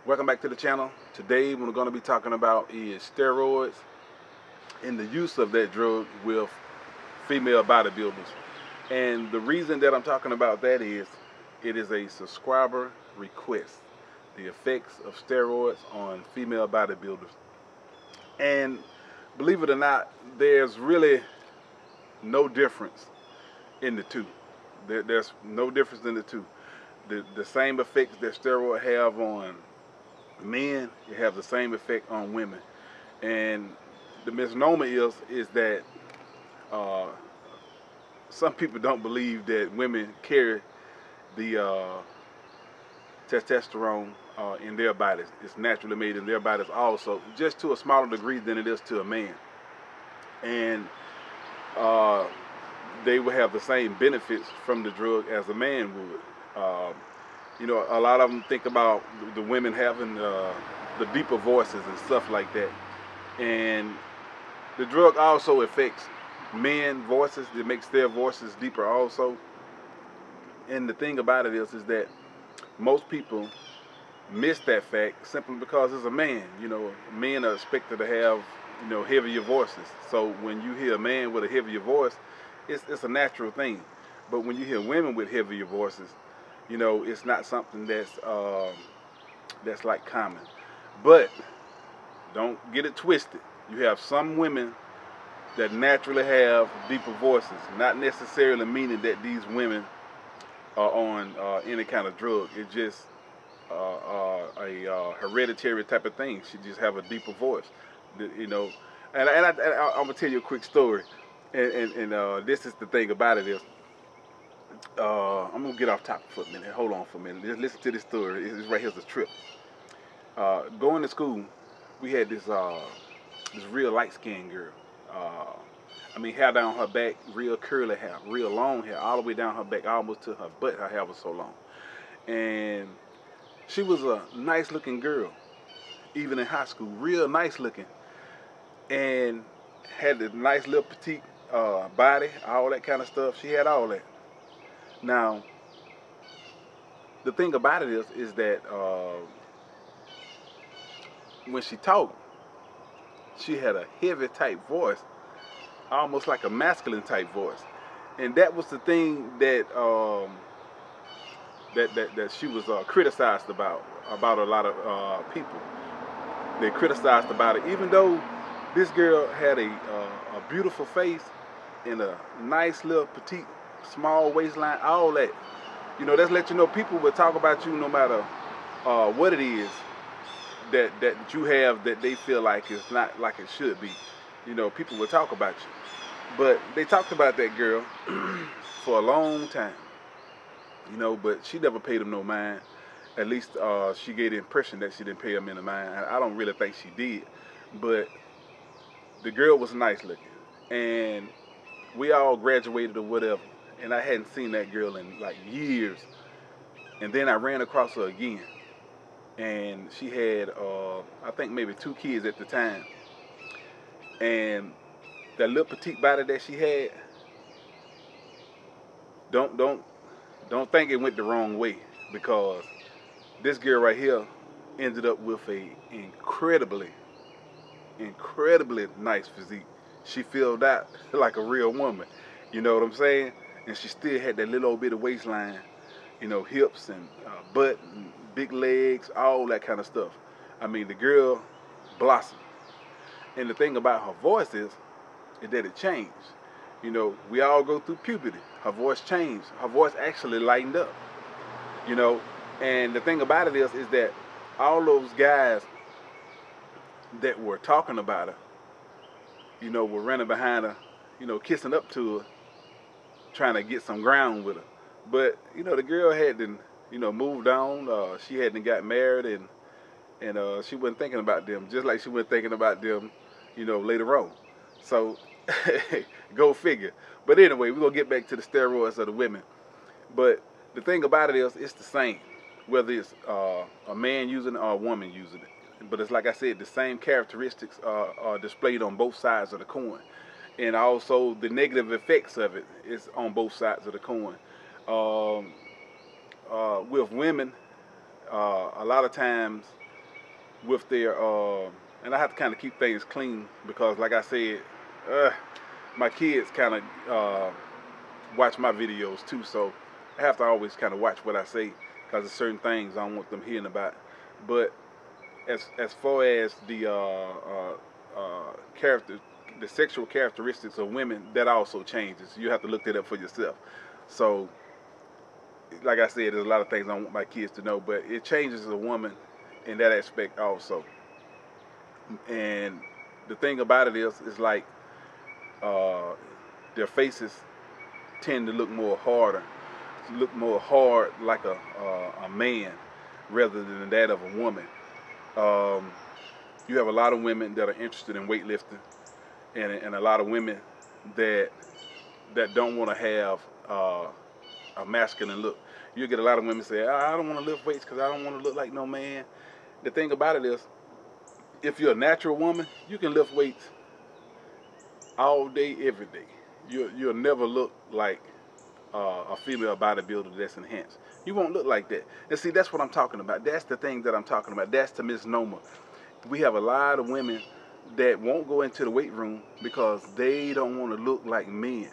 Welcome back to the channel. Today what we're going to be talking about is steroids and the use of that drug with female bodybuilders. And the reason that I'm talking about that is it is a subscriber request. The effects of steroids on female bodybuilders. And believe it or not, there's really no difference in the two. There's no difference in the two. The same effects that steroids have on men, you have the same effect on women. And the misnomer is that some people don't believe that women carry the testosterone in their bodies. It's naturally made in their bodies also, just to a smaller degree than it is to a man. And they will have the same benefits from the drug as a man would. You know, a lot of them think about the women having the deeper voices and stuff like that. And the drug also affects men's voices. It makes their voices deeper also. And the thing about it is that most people miss that fact simply because it's a man. You know, men are expected to have, you know, heavier voices. So when you hear a man with a heavier voice, it's a natural thing. But when you hear women with heavier voices, you know, it's not something that's like common. But don't get it twisted. You have some women that naturally have deeper voices, not necessarily meaning that these women are on any kind of drug. It's just a hereditary type of thing. She just have a deeper voice, you know. And I'm gonna tell you a quick story. And this is the thing about it is, I'm gonna get off topic for a minute. Hold on for a minute. Just listen to this story. It's right here's a trip. Going to school, we had this real light-skinned girl. I mean, hair down her back, real curly hair, real long hair, all the way down her back, almost to her butt. Her hair was so long, and she was a nice-looking girl, even in high school, real nice-looking, and had this nice little petite body, all that kind of stuff. She had all that. Now, the thing about it is that when she talked, she had a heavy type voice, almost like a masculine type voice, and that was the thing that that she was criticized about a lot of people. They criticized about it, even though this girl had a beautiful face and a nice little petite, small waistline, all that. You know, that's let you know people will talk about you no matter what it is that you have that they feel like it's not like it should be. You know, people will talk about you. But they talked about that girl for a long time. You know, but she never paid them no mind. At least she gave the impression that she didn't pay them any mind. I don't really think she did. But the girl was nice looking. And we all graduated or whatever. And I hadn't seen that girl in like years. And then I ran across her again. And she had, I think maybe 2 kids at the time. And that little petite body that she had, don't think it went the wrong way, because this girl right here ended up with a incredibly nice physique. She filled out like a real woman, you know what I'm saying? And she still had that little old bit of waistline, you know, hips and butt and big legs, all that kind of stuff. I mean, the girl blossomed. And the thing about her voice is that it changed. You know, we all go through puberty. Her voice changed. Her voice actually lightened up. You know, and the thing about it is that all those guys that were talking about her, you know, were running behind her, you know, kissing up to her, trying to get some ground with her. But, you know, the girl hadn't, you know, moved on. She hadn't got married, and she wasn't thinking about them, just like she wasn't thinking about them, you know, later on. So, go figure. But anyway, we're going to get back to the steroids of the women. But the thing about it is, it's the same, whether it's a man using it or a woman using it. But it's like I said, the same characteristics are displayed on both sides of the coin. And also the negative effects of it is on both sides of the coin. With women, a lot of times with their and I have to kind of keep things clean because, like I said, my kids kind of watch my videos too, so I have to always kind of watch what I say because there's certain things I don't want them hearing about. But as far as the the sexual characteristics of women, that also changes. You have to look that up for yourself. So, like I said, there's a lot of things I don't want my kids to know, but it changes a woman in that aspect also. And the thing about it is like their faces tend to look more harder, look more hard like a man rather than that of a woman. You have a lot of women that are interested in weightlifting, and a lot of women that don't want to have a masculine look. You get a lot of women say, I don't want to lift weights because I don't want to look like no man. The thing about it is, if you're a natural woman, you can lift weights all day, every day. You'll never look like a female bodybuilder that's enhanced. You won't look like that. And see, that's what I'm talking about. That's the thing that I'm talking about. That's the misnomer. We have a lot of women that won't go into the weight room because they don't want to look like men.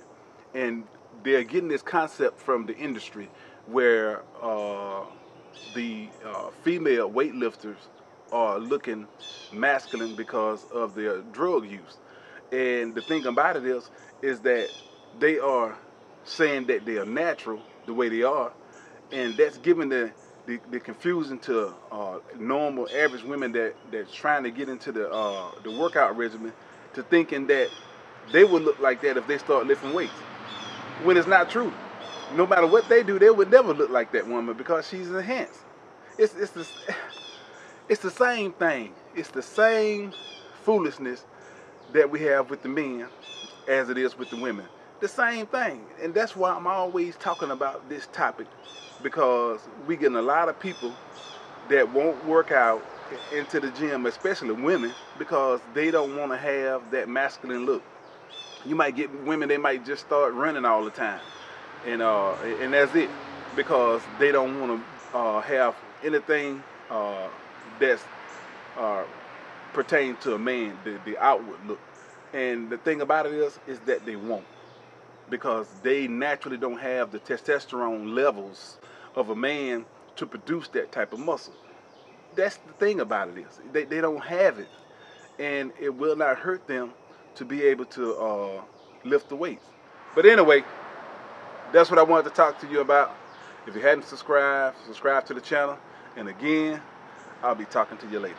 And they're getting this concept from the industry where the female weightlifters are looking masculine because of their drug use. And the thing about it is that they are saying that they are natural the way they are, and that's giving the confusion to normal average women that's trying to get into the workout regimen, to thinking that they would look like that if they start lifting weights, when it's not true. No matter what they do, they would never look like that woman because she's enhanced. It's the same thing. It's the same foolishness that we have with the men as it is with the women. The same thing. And that's why I'm always talking about this topic, because we getting a lot of people that won't work out into the gym, especially women, because they don't want to have that masculine look. You might get women, they might just start running all the time, and that's it, because they don't want to have anything that's pertain to a man, the outward look. And the thing about it is that they won't, because they naturally don't have the testosterone levels of a man to produce that type of muscle. That's the thing about it is they don't have it, and it will not hurt them to be able to lift the weights. But anyway, that's what I wanted to talk to you about. If you hadn't subscribed, subscribe to the channel, and again, I'll be talking to you later.